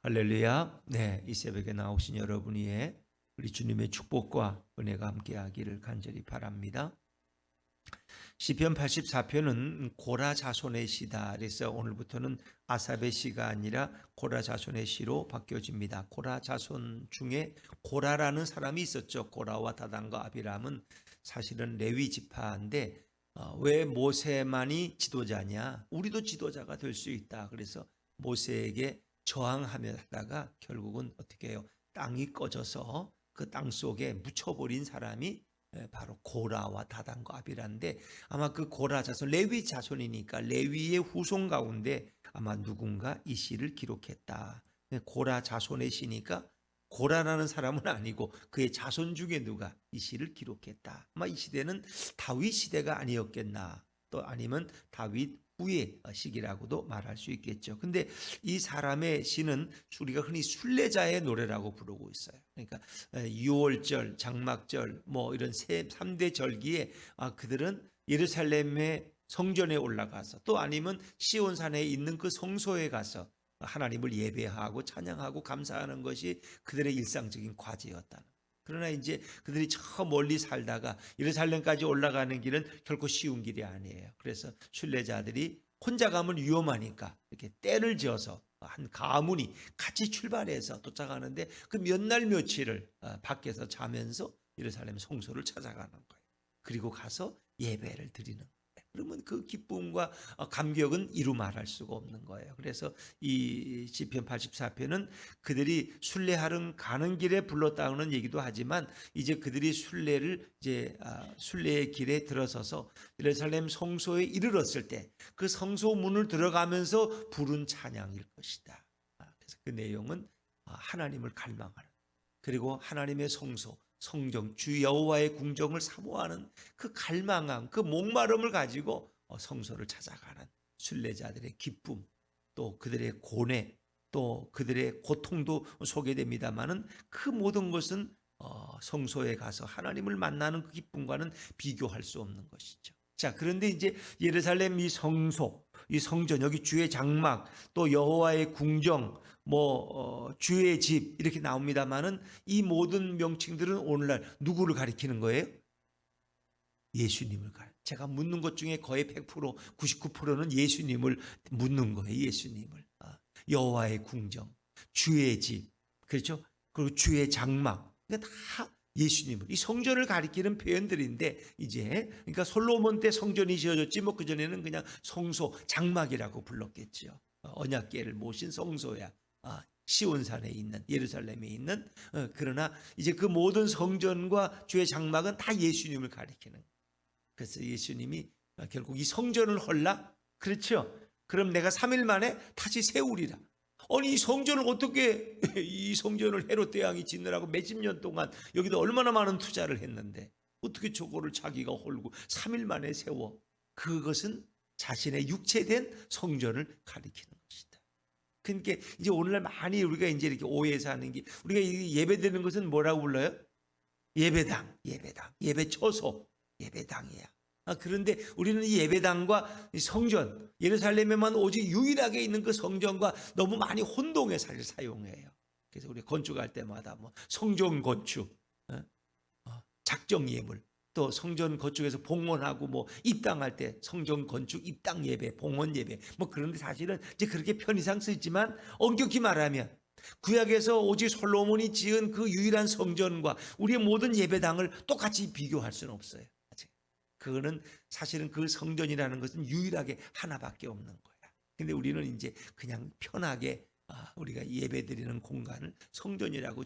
할렐루야. 네, 이 새벽에 나오신 여러분 위에 우리 주님의 축복과 은혜가 함께하기를 간절히 바랍니다. 시편 84편은 고라 자손의 시다. 그래서 오늘부터는 아삽의 시가 아니라 고라 자손의 시로 바뀌어집니다. 고라 자손 중에 고라라는 사람이 있었죠. 고라와 다단과 아비람은 사실은 레위 지파인데 왜 모세만이 지도자냐? 우리도 지도자가 될 수 있다. 그래서 모세에게 저항하며 하다가 결국은 어떻게 해요? 땅이 꺼져서 그 땅 속에 묻혀버린 사람이 바로 고라와 다단과 아비라인데, 아마 그 고라 자손, 레위 자손이니까 레위의 후손 가운데 아마 누군가 이 시를 기록했다. 고라 자손의 시니까 고라라는 사람은 아니고 그의 자손 중에 누가 이 시를 기록했다. 아마 이 시대는 다윗 시대가 아니었겠나, 또 아니면 다윗 후의 시기라고도 말할 수 있겠죠. 근데 이 사람의 시는 우리가 흔히 순례자의 노래라고 부르고 있어요. 그러니까 유월절, 장막절 뭐 이런 3대 절기에 그들은 예루살렘의 성전에 올라가서, 또 아니면 시온산에 있는 그 성소에 가서 하나님을 예배하고 찬양하고 감사하는 것이 그들의 일상적인 과제였다는. 그러나 이제 그들이 저 멀리 살다가 예루살렘까지 올라가는 길은 결코 쉬운 길이 아니에요. 그래서 순례자들이 혼자 가면 위험하니까 이렇게 때를 지어서 한 가문이 같이 출발해서 도착하는데 그 몇 날 며칠을 밖에서 자면서 예루살렘 성소를 찾아가는 거예요. 그리고 가서 예배를 드리는 거예요. 그러면 그 기쁨과 감격은 이루 말할 수가 없는 거예요. 그래서 이 시편 84편은 그들이 순례하러 가는 길에 불렀다는 얘기도 하지만, 이제 그들이 순례의 길에 들어서서 예루살렘 성소에 이르렀을 때 그 성소 문을 들어가면서 부른 찬양일 것이다. 그래서 그 내용은 하나님을 갈망하는, 그리고 하나님의 성소, 성정, 주 여호와의 궁정을 사모하는 그 갈망함, 그 목마름을 가지고 성소를 찾아가는 순례자들의 기쁨, 또 그들의 고뇌, 또 그들의 고통도 소개됩니다마는 그 모든 것은 성소에 가서 하나님을 만나는 그 기쁨과는 비교할 수 없는 것이죠. 자, 그런데 이제 예루살렘 이 성소, 이 성전, 여기 주의 장막, 또 여호와의 궁정, 주의 집 이렇게 나옵니다만은 이 모든 명칭들은 오늘날 누구를 가리키는 거예요? 예수님을 제가 묻는 것 중에 거의 100%, 99%는 예수님을 묻는 거예요. 예수님을. 여호와의 궁정, 주의 집, 그렇죠? 그리고 주의 장막, 그러니까 다 예수님을, 이 성전을 가리키는 표현들인데, 이제 그러니까 솔로몬 때 성전이 지어졌지 뭐 그전에는 그냥 성소, 장막이라고 불렀겠죠. 언약궤를 모신 성소야. 시온산에 있는, 예루살렘에 있는. 그러나 이제 그 모든 성전과 주의 장막은 다 예수님을 가리키는. 그래서 예수님이 결국 이 성전을 헐라? 그렇죠? 그럼 내가 3일 만에 다시 세우리라. 아니 이 성전을 어떻게, 이 성전을 헤롯 대왕이 짓느라고 몇십 년 동안 여기다 얼마나 많은 투자를 했는데 어떻게 저거를 자기가 헐고 3일 만에 세워? 그것은 자신의 육체된 성전을 가리키는 것이다. 그러니까 이제 오늘날 많이 우리가 이제 이렇게 오해해서 하는 게, 우리가 예배드리는 것은 뭐라고 불러요? 예배당, 예배처소, 예배당이야. 그런데 우리는 이 예배당과 이 성전, 예루살렘에만 오직 유일하게 있는 그 성전과 너무 많이 혼동해 사실 사용해요. 그래서 우리 건축할 때마다 뭐 성전 건축, 작정 예물, 또 성전 건축에서 봉헌하고 뭐 입당할 때 성전 건축, 입당 예배, 봉헌 예배, 뭐 그런데 사실은 이제 그렇게 편의상 쓰지만 엄격히 말하면 구약에서 오직 솔로몬이 지은 그 유일한 성전과 우리의 모든 예배당을 똑같이 비교할 수는 없어요. 그거는 사실은 그 성전이라는 것은 유일하게 하나밖에 없는 거야. 근데 우리는 이제 그냥 편하게 우리가 예배드리는 공간을 성전이라고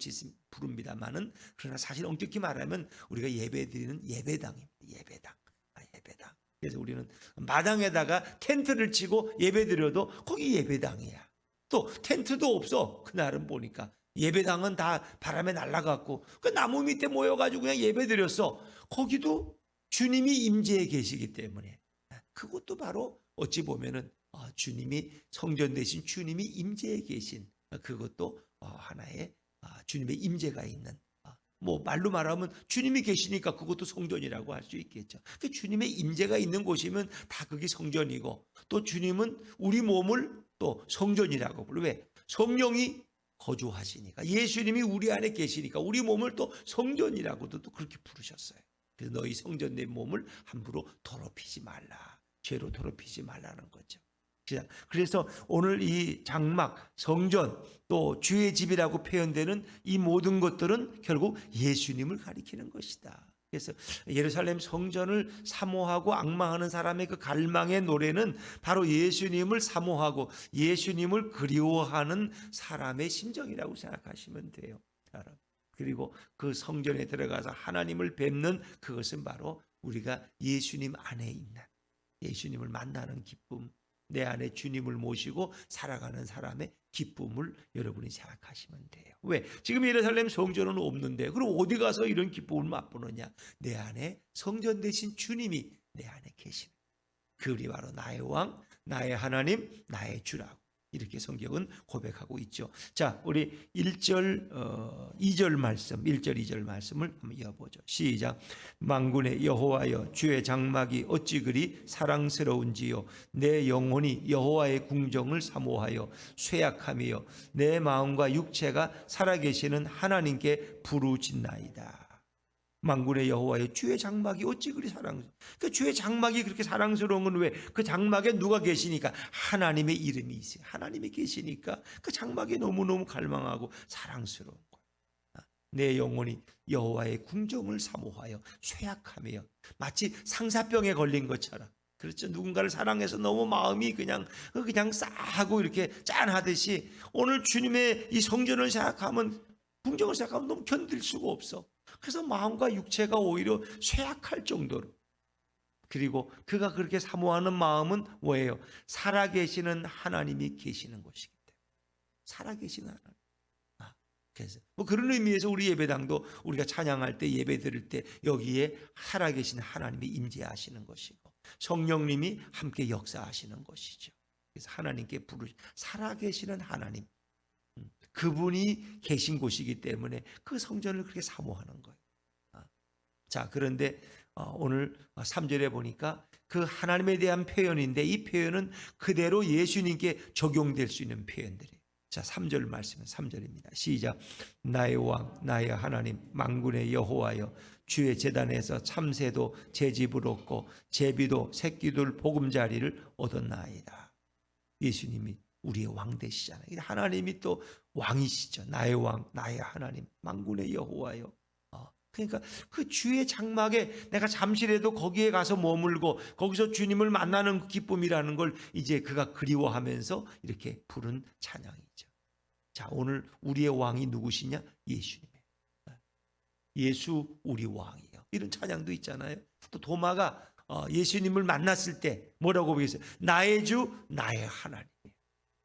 부릅니다만은, 그러나 사실 엄격히 말하면 우리가 예배드리는 예배당입니다. 예배당. 그래서 우리는 마당에다가 텐트를 치고 예배드려도 거기 예배당이야. 또 텐트도 없어. 그날은 보니까 예배당은 다 바람에 날아갔고 그 나무 밑에 모여가지고 그냥 예배드렸어. 거기도 주님이 임재해 계시기 때문에, 그것도 바로 어찌 보면은 주님이, 성전 대신 주님이 임재해 계신, 그것도 하나의 주님의 임재가 있는, 뭐 말로 말하면 주님이 계시니까 그것도 성전이라고 할 수 있겠죠. 그 주님의 임재가 있는 곳이면 다 그게 성전이고, 또 주님은 우리 몸을 또 성전이라고 불러. 왜? 성령이 거주하시니까, 예수님이 우리 안에 계시니까 우리 몸을 또 성전이라고도 또 그렇게 부르셨어요. 그래서 너희 성전된 몸을 함부로 더럽히지 말라. 죄로 더럽히지 말라는 거죠. 그래서 오늘 이 장막, 성전, 또 주의 집이라고 표현되는 이 모든 것들은 결국 예수님을 가리키는 것이다. 그래서 예루살렘 성전을 사모하고 앙망하는 사람의 그 갈망의 노래는 바로 예수님을 사모하고 예수님을 그리워하는 사람의 심정이라고 생각하시면 돼요. 그리고 그 성전에 들어가서 하나님을 뵙는 그것은 바로 우리가 예수님 안에 있는, 예수님을 만나는 기쁨, 내 안에 주님을 모시고 살아가는 사람의 기쁨을 여러분이 생각하시면 돼요. 왜? 지금 예루살렘 성전은 없는데 그럼 어디 가서 이런 기쁨을 맛보느냐? 내 안에 성전 되신 주님이 내 안에 계시는, 그분이 바로 나의 왕, 나의 하나님, 나의 주라고 이렇게 성경은 고백하고 있죠. 자, 우리 1절 2절 말씀, 1절 2절 말씀을 한번 이어보죠. 시작. 만군의 여호와여, 주의 장막이 어찌 그리 사랑스러운지요. 내 영혼이 여호와의 궁정을 사모하여 쇠약하며 내 마음과 육체가 살아계시는 하나님께 부르짖나이다. 만군의 여호와의 주의 장막이 어찌 그리 사랑스러워. 그 주의 장막이 그렇게 사랑스러운 건 왜? 그 장막에 누가 계시니까? 하나님의 이름이 있어요. 하나님이 계시니까 그 장막이 너무너무 갈망하고 사랑스러운 거예요. 내 영혼이 여호와의 궁정을 사모하여 쇠약하며, 마치 상사병에 걸린 것처럼, 그렇죠. 누군가를 사랑해서 너무 마음이 그냥 싸하고 이렇게 짠하듯이 오늘 주님의 이 성전을 생각하면, 궁정을 생각하면 너무 견딜 수가 없어. 그래서 마음과 육체가 오히려 쇠약할 정도로. 그리고 그가 그렇게 사모하는 마음은 뭐예요? 살아계시는 하나님이 계시는 곳이기 때문에. 살아계시는 하나님. 그래서 뭐 그런 의미에서 우리 예배당도 우리가 찬양할 때, 예배 드릴 때 여기에 살아계신 하나님이 임재하시는 것이고 성령님이 함께 역사하시는 것이죠. 그래서 하나님께 살아계시는 하나님, 그분이 계신 곳이기 때문에 그 성전을 그렇게 사모하는 거예요. 자, 그런데 오늘 3절에 보니까 그 하나님에 대한 표현인데 이 표현은 그대로 예수님께 적용될 수 있는 표현들이에요. 자, 3절 말씀은 3절입니다. 시작. 나의 왕, 나의 하나님, 만군의 여호와여, 주의 제단에서 참새도 제 집을 얻고 제비도 새끼들 보금자리를 얻었나이다. 예수님이 우리의 왕 되시잖아요. 하나님이 또 왕이시죠. 나의 왕, 나의 하나님, 만군의 여호와여. 그러니까 그 주의 장막에 내가 잠시라도 거기에 가서 머물고 거기서 주님을 만나는 기쁨이라는 걸 이제 그가 그리워하면서 이렇게 부른 찬양이죠. 자, 오늘 우리의 왕이 누구시냐? 예수님이에요. 예수 우리 왕이요. 이런 찬양도 있잖아요. 또 도마가 예수님을 만났을 때 뭐라고 보겠어요? 나의 주, 나의 하나님.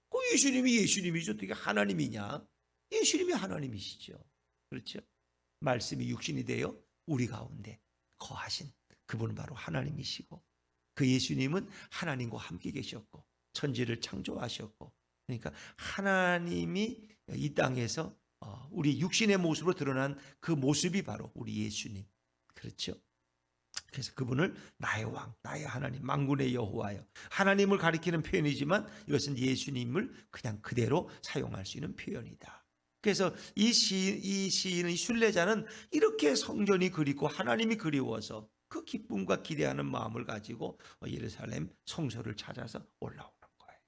그 예수님이 예수님이죠. 어떻게 하나님이냐? 예수님이 하나님이시죠. 그렇죠? 말씀이 육신이 되어 우리 가운데 거하신 그분은 바로 하나님이시고, 그 예수님은 하나님과 함께 계셨고 천지를 창조하셨고, 그러니까 하나님이 이 땅에서 우리 육신의 모습으로 드러난 그 모습이 바로 우리 예수님. 그렇죠? 그래서 그분을 나의 왕, 나의 하나님, 만군의 여호와여. 하나님을 가리키는 표현이지만 이것은 예수님을 그냥 그대로 사용할 수 있는 표현이다. 그래서 이 시인은, 이 순례자는 이렇게 성전이 그립고 하나님이 그리워서 그 기쁨과 기대하는 마음을 가지고 예루살렘 성소를 찾아서 올라오는 거예요.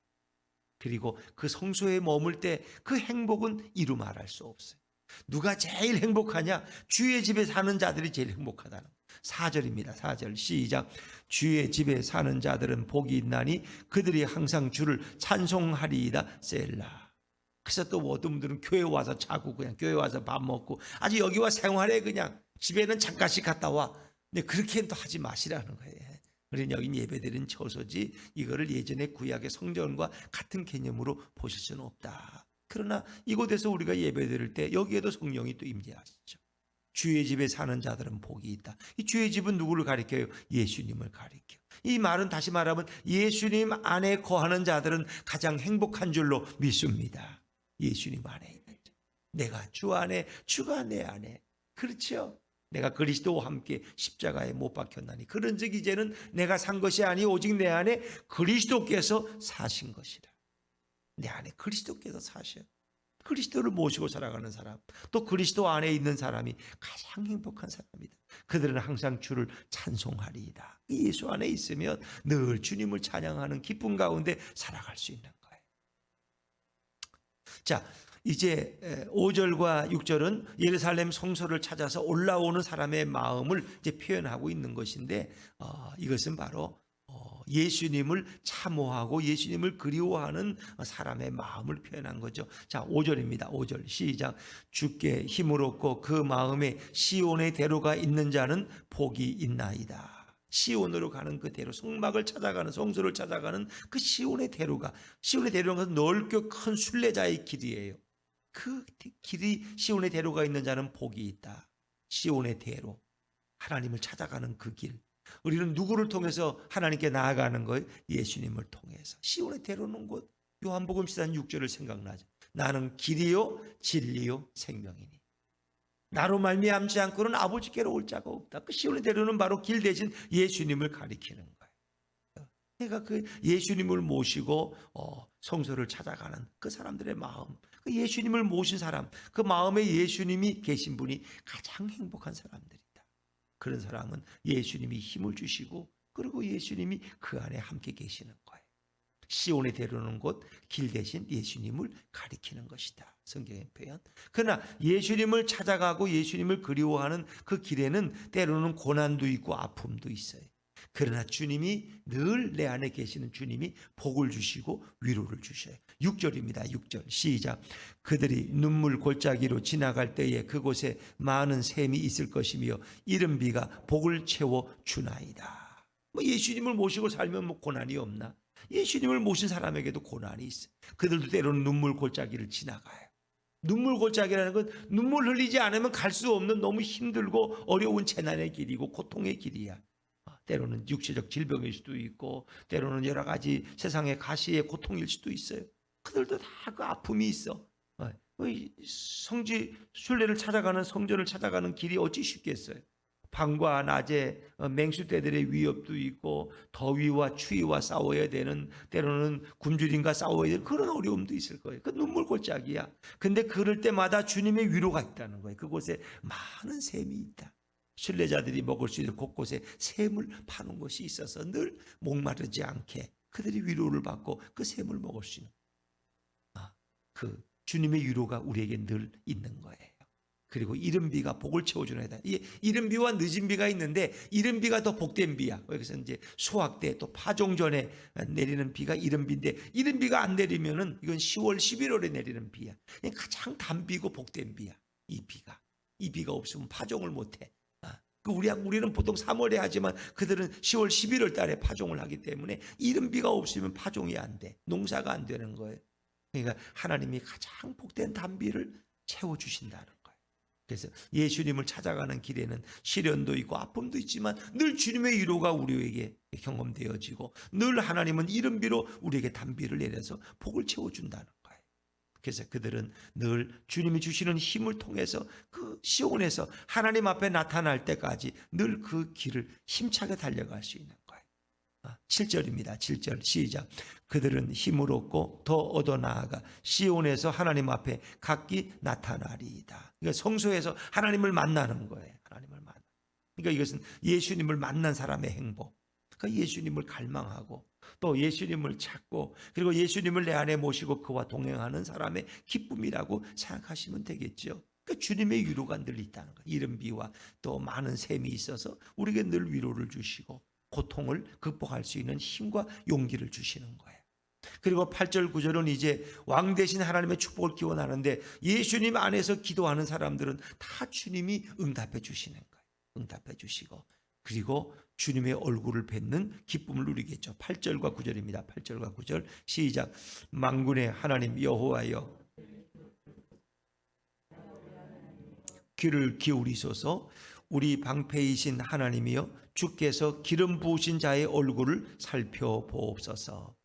그리고 그 성소에 머물 때 그 행복은 이루 말할 수 없어요. 누가 제일 행복하냐? 주의 집에 사는 자들이 제일 행복하다는 거예요. 4절입니다. 4절 시작. 주의 집에 사는 자들은 복이 있나니 그들이 항상 주를 찬송하리이다. 셀라. 그래서 또 어떤 분들은 교회 와서 자고 그냥 교회 와서 밥 먹고 아주 여기와 생활해, 그냥 집에는 잠깐씩 갔다 와. 근데 그렇게는 또 하지 마시라는 거예요. 우리는 여긴 예배드리는 처소지 이거를 예전의 구약의 성전과 같은 개념으로 보실 수는 없다. 그러나 이곳에서 우리가 예배드릴 때 여기에도 성령이 또 임재하시죠. 주의 집에 사는 자들은 복이 있다. 이 주의 집은 누구를 가리켜요? 예수님을 가리켜. 이 말은 다시 말하면 예수님 안에 거하는 자들은 가장 행복한 줄로 믿습니다. 예수님 안에 있는 자. 내가 주 안에, 주가 내 안에. 그렇죠? 내가 그리스도와 함께 십자가에 못 박혔나니 그런즉 이제는 내가 산 것이 아니 오직 내 안에 그리스도께서 사신 것이라. 내 안에 그리스도께서 사셔. 그리스도를 모시고 살아가는 사람, 또 그리스도 안에 있는 사람이 가장 행복한 사람이다. 그들은 항상 주를 찬송하리이다. 예수 안에 있으면 늘 주님을 찬양하는 기쁨 가운데 살아갈 수 있는 거예요. 자, 이제 5절과 6절은 예루살렘 성소를 찾아서 올라오는 사람의 마음을 이제 표현하고 있는 것인데, 이것은 바로 예수님을 참호하고 예수님을 그리워하는 사람의 마음을 표현한 거죠. 자, 5절입니다. 5절 시작. 주께 힘을 얻고 그 마음에 시온의 대로가 있는 자는 복이 있나이다. 시온으로 가는 그 대로, 성막을 찾아가는, 성소를 찾아가는 그 시온의 대로가, 시온의 대로는 것은 넓고 큰 순례자의 길이에요. 그 길이, 시온의 대로가 있는 자는 복이 있다. 시온의 대로, 하나님을 찾아가는 그 길. 우리는 누구를 통해서 하나님께 나아가는 거예요? 예수님을 통해서. 시온의 대로는 곧 요한복음 6절을 생각나죠. 나는 길이요 진리요 생명이니 나로 말미암지 않고는 아버지께로 올 자가 없다. 그 시온의 대로는 바로 길 대신 예수님을 가리키는 거예요. 그러니까 그 예수님을 모시고 성소를 찾아가는 그 사람들의 마음, 그 예수님을 모신 사람, 그 마음에 예수님이 계신 분이 가장 행복한 사람들이다. 그런 사람은 예수님이 힘을 주시고, 그리고 예수님이 그 안에 함께 계시는 거예요. 시온의 대로는 곧 길 대신 예수님을 가리키는 것이다. 성경의 표현. 그러나 예수님을 찾아가고 예수님을 그리워하는 그 길에는 때로는 고난도 있고 아픔도 있어요. 그러나 주님이 늘 내 안에 계시는 주님이 복을 주시고 위로를 주셔요. 6절입니다. 6절 시작. 그들이 눈물 골짜기로 지나갈 때에 그곳에 많은 샘이 있을 것이며 이른 비가 복을 채워 주나이다. 예수님을 모시고 살면 고난이 없나? 예수님을 모신 사람에게도 고난이 있어요. 그들도 때로는 눈물 골짜기를 지나가요. 눈물 골짜기라는 건 눈물 흘리지 않으면 갈 수 없는 너무 힘들고 어려운 재난의 길이고 고통의 길이야. 때로는 육체적 질병일 수도 있고, 때로는 여러 가지 세상의 가시의 고통일 수도 있어요. 그들도 다 그 아픔이 있어. 성지 순례를 찾아가는, 성전을 찾아가는 길이 어찌 쉽겠어요? 밤과 낮에 맹수떼들의 위협도 있고, 더위와 추위와 싸워야 되는, 때로는 굶주림과 싸워야 되는 그런 어려움도 있을 거예요. 그 눈물 골짜기야. 근데 그럴 때마다 주님의 위로가 있다는 거예요. 그곳에 많은 샘이 있다. 순례자들이 먹을 수 있는 곳곳에 샘을 파는 곳이 있어서 늘 목마르지 않게 그들이 위로를 받고 그 샘을 먹을 수 있는, 그 주님의 위로가 우리에게 늘 있는 거예요. 그리고 이른 비가 복을 채워주는 해다. 이른 비와 늦은 비가 있는데 이른 비가 더 복된 비야. 그래서 이제 수확 때 또 파종 전에 내리는 비가 이른 비인데, 이른 비가 안 내리면은 이건 10월, 11월에 내리는 비야. 가장 단비고 복된 비야. 이 비가 없으면 파종을 못해. 우리는 보통 3월에 하지만 그들은 10월, 11월 달에 파종을 하기 때문에 이른 비가 없으면 파종이 안 돼. 농사가 안 되는 거예요. 그러니까 하나님이 가장 복된 단비를 채워주신다는 거예요. 그래서 예수님을 찾아가는 길에는 시련도 있고 아픔도 있지만 늘 주님의 위로가 우리에게 경험되어지고, 늘 하나님은 이른 비로 우리에게 단비를 내려서 복을 채워준다는 거예요. 그래서 그들은 늘 주님이 주시는 힘을 통해서 그 시온에서 하나님 앞에 나타날 때까지 늘 그 길을 힘차게 달려갈 수 있는 거예요. 7절입니다. 7절 시작. 그들은 힘을 얻고 더 얻어 나아가 시온에서 하나님 앞에 각기 나타나리이다. 그러니까 성소에서 하나님을 만나는 거예요. 하나님을 만나. 그러니까 이것은 예수님을 만난 사람의 행복. 그러니까 예수님을 갈망하고 또 예수님을 찾고, 그리고 예수님을 내 안에 모시고 그와 동행하는 사람의 기쁨이라고 생각하시면 되겠죠. 그러니까 주님의 위로가 늘 있다는 거예요. 이른 비와 또 많은 샘이 있어서 우리에게 늘 위로를 주시고 고통을 극복할 수 있는 힘과 용기를 주시는 거예요. 그리고 8절 9절은 이제 왕 대신 하나님의 축복을 기원하는데, 예수님 안에서 기도하는 사람들은 다 주님이 응답해 주시는 거예요. 응답해 주시고, 그리고 주님의 얼굴을 뵙는 기쁨을 누리겠죠. 8절과 9절입니다. 8절과 9절 시작. 만군의 하나님 여호와여, 귀를 기울이소서. 우리 방패이신 하나님이여, 주께서 기름 부으신 자의 얼굴을 살펴보옵소서.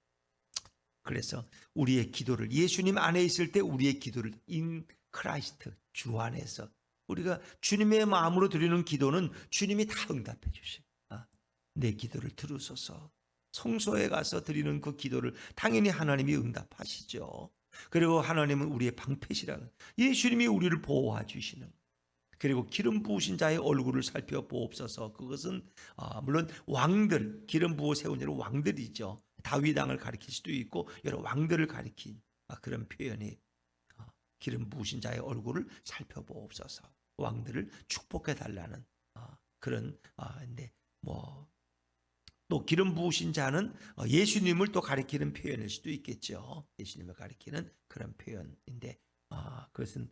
그래서 우리의 기도를, 예수님 안에 있을 때 우리의 기도를 in Christ, 주 안에서 우리가 주님의 마음으로 드리는 기도는 주님이 다 응답해 주셔요. 내 기도를 들으소서. 성소에 가서 드리는 그 기도를 당연히 하나님이 응답하시죠. 그리고 하나님은 우리의 방패시라는, 예수님이 우리를 보호해 주시는, 그리고 기름 부으신 자의 얼굴을 살펴보옵소서. 그것은 물론 왕들, 기름 부어 세운 자는 왕들이죠. 다윗 왕을 가리킬 수도 있고 여러 왕들을 가리킨 그런 표현이, 기름 부으신 자의 얼굴을 살펴보옵소서. 왕들을 축복해 달라는 그런 인데, 또 기름 부으신 자는 예수님을 또 가리키는 표현일 수도 있겠죠. 예수님을 가리키는 그런 표현인데, 그것은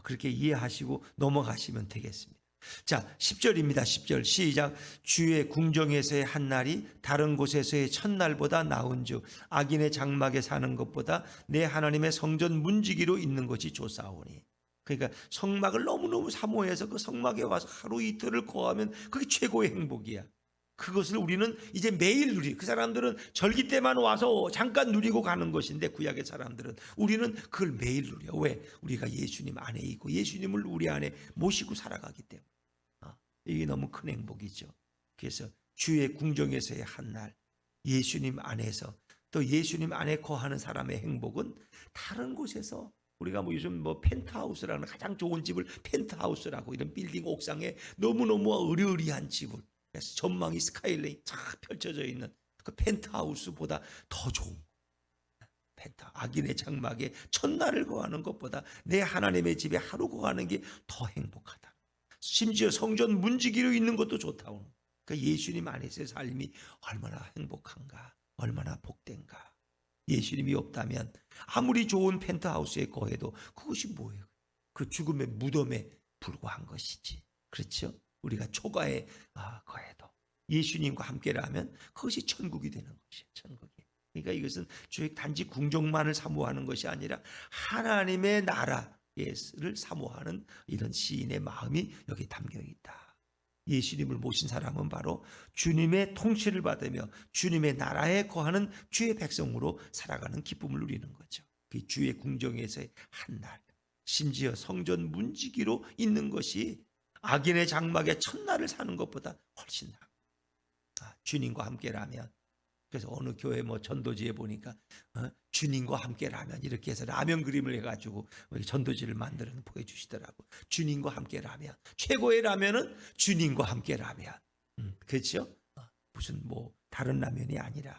그렇게 이해하시고 넘어가시면 되겠습니다. 자, 10절입니다. 10절 시작. 주의 궁정에서의 한 날이 다른 곳에서의 첫날보다 나은즉 악인의 장막에 사는 것보다 내 하나님의 성전 문지기로 있는 것이 좋사오니. 그러니까 성막을 너무너무 사모해서 그 성막에 와서 하루 이틀을 거하면 그게 최고의 행복이야. 그것을 우리는 이제 매일 누리. 그 사람들은 절기 때만 와서 잠깐 누리고 가는 것인데, 구약의 사람들은, 우리는 그걸 매일 누려. 왜? 우리가 예수님 안에 있고 예수님을 우리 안에 모시고 살아가기 때문에. 이게 너무 큰 행복이죠. 그래서 주의 궁정에서의 한 날, 예수님 안에서, 또 예수님 안에 거하는 사람의 행복은 다른 곳에서, 우리가 요즘 펜트하우스라는, 가장 좋은 집을 펜트하우스라고, 이런 빌딩 옥상에 너무너무 으리으리한 집을, 그래서 전망이 스카이레인 쫙 펼쳐져 있는 그 펜트하우스보다 더 좋은, 악인의 장막에 첫날을 거하는 것보다 내 하나님의 집에 하루 거하는 게 더 행복하다. 심지어 성전 문지기로 있는 것도 좋다고. 그러니까 예수님 안에서의 삶이 얼마나 행복한가, 얼마나 복된가. 예수님이 없다면 아무리 좋은 펜트하우스에 거해도 그것이 뭐예요? 그 죽음의 무덤에 불과한 것이지. 그렇죠? 우리가 초가에 거해도 예수님과 함께라면 그것이 천국이 되는 것이에요. 천국이. 그러니까 이것은 단지 궁정만을 사모하는 것이 아니라 하나님의 나라를 사모하는 이런 시인의 마음이 여기 담겨 있다. 예수님을 모신 사람은 바로 주님의 통치를 받으며 주님의 나라에 거하는 주의 백성으로 살아가는 기쁨을 누리는 거죠. 그 주의 궁정에서의 한 날, 심지어 성전 문지기로 있는 것이 악인의 장막에 첫날을 사는 것보다 훨씬 나아. 주님과 함께라면. 그래서 어느 교회 전도지에 보니까 주님과 함께라면, 이렇게 해서 라면 그림을 해가지고 전도지를 만들어 보여주시더라고. 주님과 함께라면, 최고의 라면은 주님과 함께라면. 그렇죠? 무슨 다른 라면이 아니라.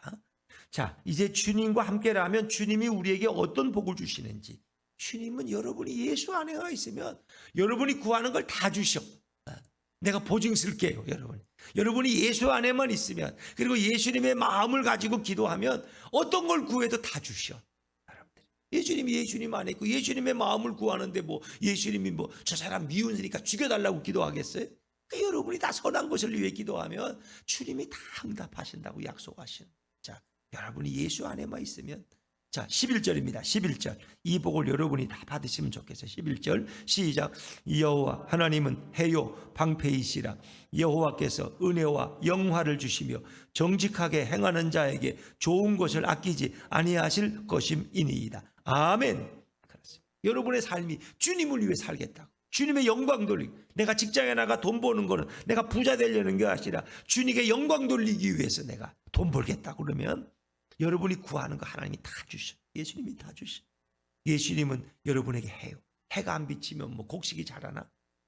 자, 이제 주님과 함께라면 주님이 우리에게 어떤 복을 주시는지. 주님은 여러분이 예수 안에가 있으면 여러분이 구하는 걸 다 주셔. 내가 보증 쓸게요, 여러분. 여러분이 예수 안에만 있으면, 그리고 예수님의 마음을 가지고 기도하면 어떤 걸 구해도 다 주셔. 여러분들, 예수님이 예수님 안에 있고 예수님의 마음을 구하는데 예수님이 저 사람 미운으니까 죽여달라고 기도하겠어요? 그러니까 여러분이 다 선한 것을 위해 기도하면 주님이 다 응답하신다고 약속하신. 자, 여러분이 예수 안에만 있으면. 자, 11절입니다. 11절. 이 복을 여러분이 다 받으시면 좋겠어요. 11절 시작. 여호와 하나님은 해요 방패이시라. 여호와께서 은혜와 영화를 주시며 정직하게 행하는 자에게 좋은 것을 아끼지 아니하실 것임이니이다. 아멘. 그렇습니다. 여러분의 삶이 주님을 위해 살겠다고, 주님의 영광 돌리고, 내가 직장에 나가 돈 버는 거는 내가 부자 되려는 게 아니라 주님께 영광 돌리기 위해서 내가 돈 벌겠다고 그러면 여러분이 구하는 거 하나님이 다 주셔. 예수님이 다 주셔. 예수님은 여러분에게 해요. 해가 안 비치면 곡식이 자라나?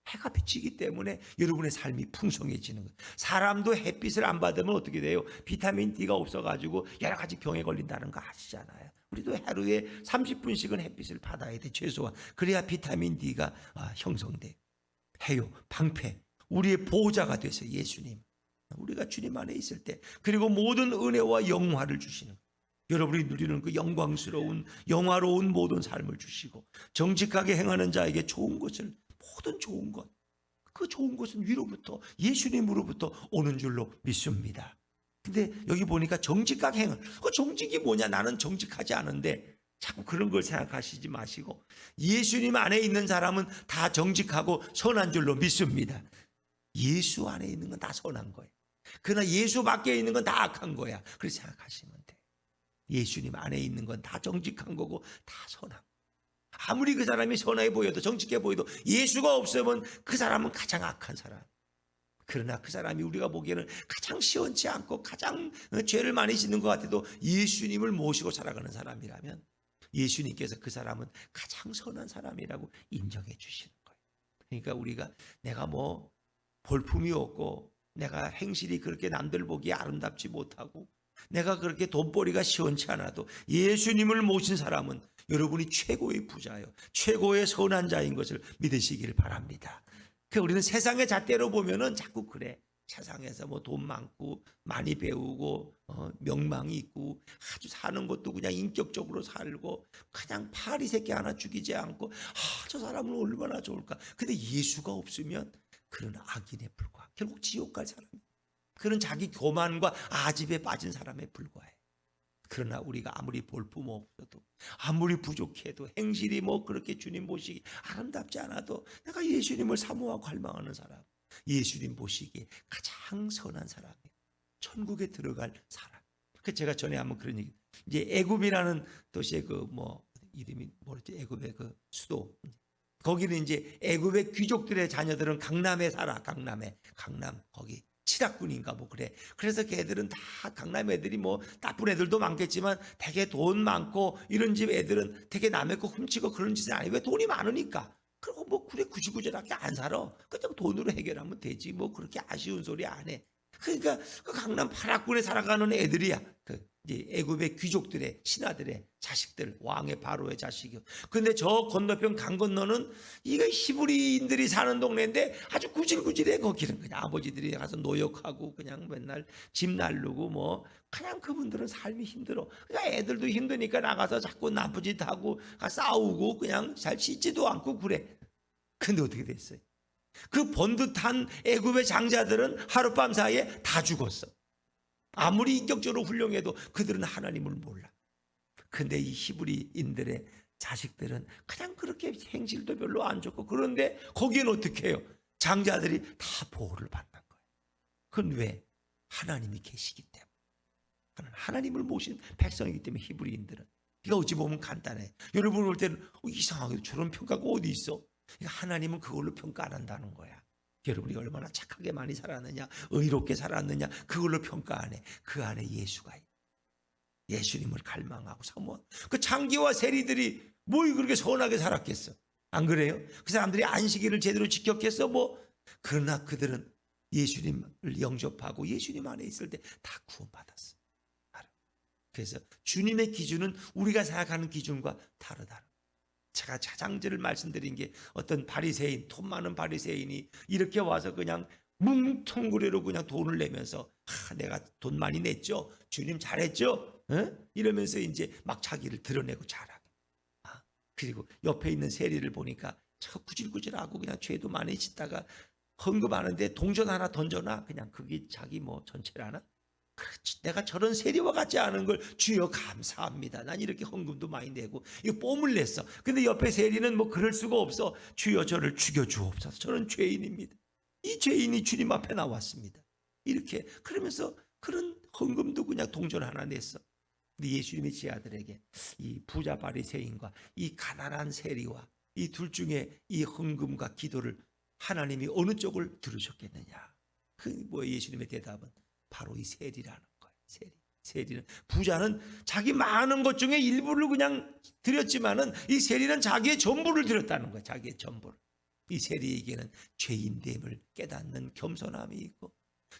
해가 비치기 때문에 여러분의 삶이 풍성해지는 거예요. 사람도 햇빛을 안 받으면 어떻게 돼요? 비타민 D가 없어가지고 여러 가지 병에 걸린다는 거 아시잖아요. 우리도 하루에 30분씩은 햇빛을 받아야 돼, 최소한. 그래야 비타민 D가 형성돼. 해요 방패, 우리의 보호자가 돼서 예수님. 우리가 주님 안에 있을 때, 그리고 모든 은혜와 영화를 주시는 거예요. 여러분이 누리는 그 영광스러운 영화로운 모든 삶을 주시고, 정직하게 행하는 자에게 좋은 것을, 모든 좋은 것, 그 좋은 것은 위로부터, 예수님으로부터 오는 줄로 믿습니다. 근데 여기 보니까 정직하게 행한, 그 정직이 뭐냐, 나는 정직하지 않은데, 자꾸 그런 걸 생각하시지 마시고 예수님 안에 있는 사람은 다 정직하고 선한 줄로 믿습니다. 예수 안에 있는 건 다 선한 거예요. 그러나 예수 밖에 있는 건 다 악한 거야. 그렇게 생각하시면 돼. 예수님 안에 있는 건 다 정직한 거고 다 선한 거야. 아무리 그 사람이 선해 보여도, 정직해 보여도 예수가 없으면 그 사람은 가장 악한 사람. 그러나 그 사람이 우리가 보기에는 가장 시원치 않고 가장 죄를 많이 짓는 것 같아도 예수님을 모시고 살아가는 사람이라면, 예수님께서 그 사람은 가장 선한 사람이라고 인정해 주시는 거예요. 그러니까 우리가 내가 뭐 볼품이 없고 내가 행실이 그렇게 남들 보기에 아름답지 못하고 내가 그렇게 돈벌이가 시원치 않아도 예수님을 모신 사람은 여러분이 최고의 부자요, 최고의 선한 자인 것을 믿으시기를 바랍니다. 그 우리는 세상의 잣대로 보면은 자꾸 그래. 세상에서 뭐 돈 많고 많이 배우고 명망이 있고 아주 사는 것도 그냥 인격적으로 살고 그냥 파리 새끼 하나 죽이지 않고 저 사람은 얼마나 좋을까. 근데 예수가 없으면 그런 악인에 불과해. 결국 지옥 갈 사람. 그런 자기 교만과 아집에 빠진 사람에 불과해. 그러나 우리가 아무리 볼품 없어도 아무리 부족해도 행실이 뭐 그렇게 주님 보시기 아름답지 않아도 내가 예수님을 사모하고 갈망하는 사람, 예수님 보시기에 가장 선한 사람이에요. 천국에 들어갈 사람. 그 제가 전에 한번 그런 얘기. 이제 애굽이라는 도시의 그 뭐 이름이 뭐였지? 애굽의 그 수도. 거기는 이제 애굽의 귀족들의 자녀들은 강남에 살아. 강남 거기. 칠학군인가 뭐 그래. 그래서 걔들은 다 강남 애들이 뭐 나쁜 애들도 많겠지만 되게 돈 많고 이런 집 애들은 되게 남의 거 훔치고 그런 짓을 안 해. 왜? 돈이 많으니까. 그리고 뭐 그래 구질구질하게 안 살아. 그냥 돈으로 해결하면 되지. 뭐 그렇게 아쉬운 소리 안 해. 그러니까 그 강남 8학군에 살아가는 애들이야. 그 이제 애굽의 귀족들의 신하들의 자식들, 왕의 바로의 자식이요. 근데 저 건너편 강 건너는 이거 히브리인들이 사는 동네인데 아주 구질구질해. 거기는 그냥 아버지들이 가서 노역하고 그냥 맨날 집 날르고 뭐 그냥 그분들은 삶이 힘들어. 그러니까 애들도 힘드니까 나가서 자꾸 나쁜 짓 하고 싸우고 그냥 잘 씻지도 않고 그래. 근데 어떻게 됐어요? 그 번듯한 애굽의 장자들은 하룻밤 사이에 다 죽었어. 아무리 인격적으로 훌륭해도 그들은 하나님을 몰라. 근데 이 히브리인들의 자식들은 그냥 그렇게 행실도 별로 안 좋고 그런데 거기엔 어떻게 해요? 장자들이 다 보호를 받는 거예요. 그건 왜? 하나님이 계시기 때문에. 하나님을 모신 백성이기 때문에 히브리인들은. 이거 어찌 보면 간단해. 여러분 올 때는 이상하게 저런 평가가 어디 있어? 하나님은 그걸로 평가 안 한다는 거야. 여러분이 얼마나 착하게 많이 살았느냐, 의롭게 살았느냐, 그걸로 평가 안 해. 그 안에 예수가 있어. 예수님을 갈망하고 사모한 그 창기와 세리들이 뭐 그렇게 선하게 살았겠어? 안 그래요? 그 사람들이 안식일을 제대로 지켰겠어? 뭐 그러나 그들은 예수님을 영접하고 예수님 안에 있을 때 다 구원받았어. 그래서 주님의 기준은 우리가 생각하는 기준과 다르다. 제가 자장제를 말씀드린 게 어떤 바리새인, 돈 많은 바리새인이 이렇게 와서 그냥 뭉텅구리로 그냥 돈을 내면서 내가 돈 많이 냈죠, 주님 잘했죠, 이러면서 이제 막 자기를 드러내고 자랑해. 그리고 옆에 있는 세리를 보니까 저 구질구질하고 그냥 죄도 많이 짓다가 헌금하는데 동전 하나 던져놔. 그냥 그게 자기 뭐 전체라나? 그렇지. 내가 저런 세리와 같지 않은 걸 주여 감사합니다. 난 이렇게 헌금도 많이 내고 이거 뽐을 냈어. 근데 옆에 세리는 뭐 그럴 수가 없어. 주여 저를 죽여주옵소서. 저는 죄인입니다. 이 죄인이 주님 앞에 나왔습니다. 이렇게 그러면서 그런 헌금도 그냥 동전 하나 냈어. 근데 예수님이 제 아들에게 이 부자 바리새인과 이 가난한 세리와 이 둘 중에 이 헌금과 기도를 하나님이 어느 쪽을 들으셨겠느냐? 그 뭐 예수님의 대답은 바로 이 세리라는 거예요. 세리는 부자는 자기 많은 것 중에 일부를 그냥 드렸지만은 이 세리는 자기의 전부를 드렸다는 거예요. 자기의 전부를. 이 세리에게는 죄인됨을 깨닫는 겸손함이 있고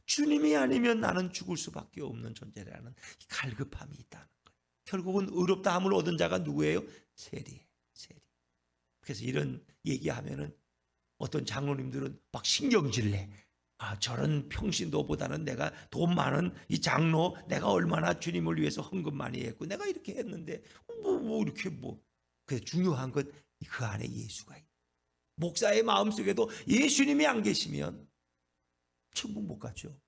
주님이 아니면 나는 죽을 수밖에 없는 존재라는 갈급함이 있다는 거예요. 결국은 의롭다 함을 얻은 자가 누구예요? 세리예요. 세리. 그래서 이런 얘기하면은 어떤 장로님들은 막 신경질 내. 저런 평신도보다는 내가 돈 많은 이 장로, 내가 얼마나 주님을 위해서 헌금 많이 했고 내가 이렇게 했는데 뭐 이렇게 뭐. 그래서 중요한 건 그 안에 예수가 있다. 목사의 마음속에도 예수님이 안 계시면 천국 못 가죠.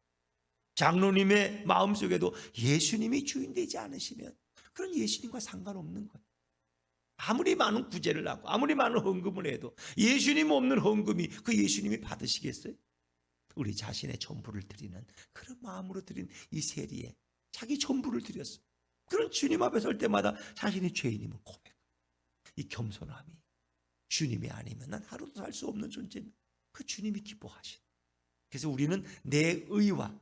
장로님의 마음속에도 예수님이 주인 되지 않으시면 그런 예수님과 상관없는 거예요. 아무리 많은 구제를 하고 아무리 많은 헌금을 해도 예수님 없는 헌금이 그 예수님이 받으시겠어요? 우리 자신의 전부를 드리는 그런 마음으로 드린 이 세리에 자기 전부를 드렸어. 그런 주님 앞에 설 때마다 자신이 죄인임을 고백하고 이 겸손함이 주님이 아니면 난 하루도 살 수 없는 존재입니다. 그 주님이 기뻐하신. 그래서 우리는 내 의와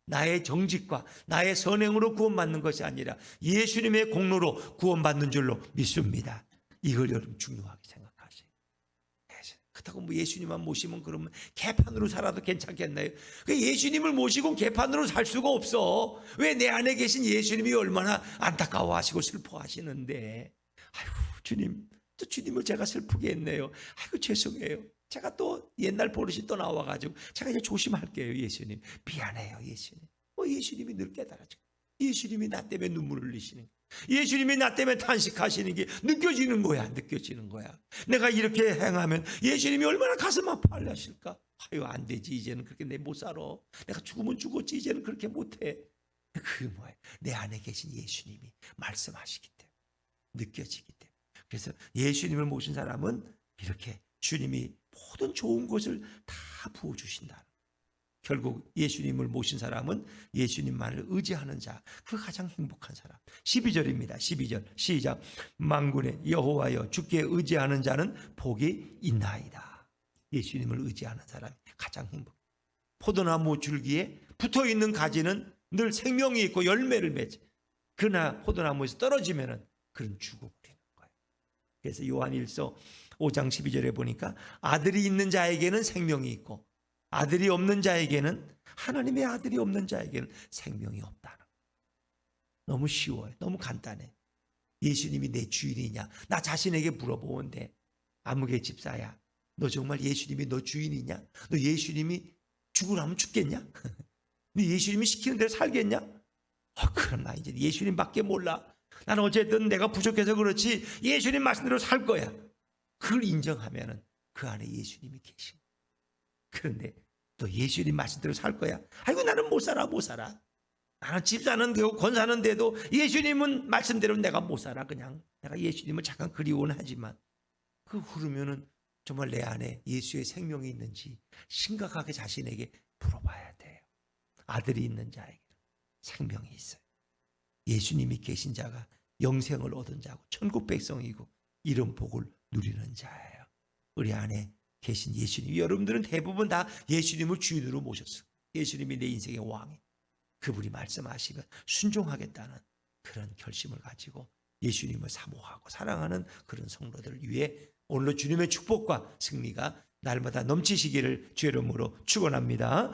나의 정직과 나의 선행으로 구원받는 것이 아니라 예수님의 공로로 구원받는 줄로 믿습니다. 이걸 여러분 중요하게 생각하세요. 그렇다고 뭐 예수님만 모시면 그러면 개판으로 살아도 괜찮겠나요? 예수님을 모시고 개판으로 살 수가 없어. 왜? 내 안에 계신 예수님이 얼마나 안타까워하시고 슬퍼하시는데. 아이고 주님, 또 주님을 제가 슬프게 했네요. 아이고 죄송해요. 제가 또 옛날 버릇이 또 나와가지고 제가 이제 조심할게요. 예수님 미안해요. 예수님. 예수님이 늘 깨달아져. 예수님이 나 때문에 눈물을 흘리시는, 예수님이 나 때문에 탄식하시는 게 느껴지는 거야. 느껴지는 거야. 내가 이렇게 행하면 예수님이 얼마나 가슴 아파하려 하실까. 아유 안 되지. 이제는 그렇게 내 못 살아. 내가 죽으면 죽었지. 이제는 그렇게 못해. 그게 뭐야? 내 안에 계신 예수님이 말씀하시기 때문에, 느껴지기 때문에. 그래서 예수님을 모신 사람은 이렇게 주님이 모든 좋은 것을 다 부어주신다. 결국 예수님을 모신 사람은 예수님만을 의지하는 자, 그 가장 행복한 사람. 12절입니다. 12절 시작. 만군의 여호와여 주께 의지하는 자는 복이 있나이다. 예수님을 의지하는 사람이 가장 행복. 포도나무 줄기에 붙어있는 가지는 늘 생명이 있고 열매를 맺지. 그러나 포도나무에서 떨어지면 그는 죽어버리는 거예요. 그래서 요한일서 5장 12절에 보니까 아들이 있는 자에게는 생명이 있고 아들이 없는 자에게는, 하나님의 아들이 없는 자에게는 생명이 없다는 거예요. 너무 쉬워요. 너무 간단해. 예수님이 내 주인이냐? 나 자신에게 물어보는데, 아무개 집사야, 너 정말 예수님이 너 주인이냐? 너 예수님이 죽으라면 죽겠냐? 너 예수님이 시키는 대로 살겠냐? 그럼 나 이제 예수님밖에 몰라. 나는 어쨌든 내가 부족해서 그렇지 예수님 말씀대로 살 거야. 그걸 인정하면은 그 안에 예수님이 계신 거야. 그런데 너 예수님 말씀대로 살 거야? 아이고 나는 못 살아. 나는 집 사는데도 권 사는데도 예수님은 말씀대로 내가 못 살아. 그냥 내가 예수님을 잠깐 그리워는 하지만, 그 흐르면은 정말 내 안에 예수의 생명이 있는지 심각하게 자신에게 물어봐야 돼요. 아들이 있는 자에게 생명이 있어요. 예수님이 계신 자가 영생을 얻은 자고 천국 백성이고 이런 복을 누리는 자예요. 우리 안에 계신 예수님, 여러분들은 대부분 다 예수님을 주인으로 모셨어요. 예수님이 내 인생의 왕이, 그분이 말씀하시면 순종하겠다는 그런 결심을 가지고 예수님을 사모하고 사랑하는 그런 성도들을 위해 오늘도 주님의 축복과 승리가 날마다 넘치시기를 주의 이름으로 축원합니다.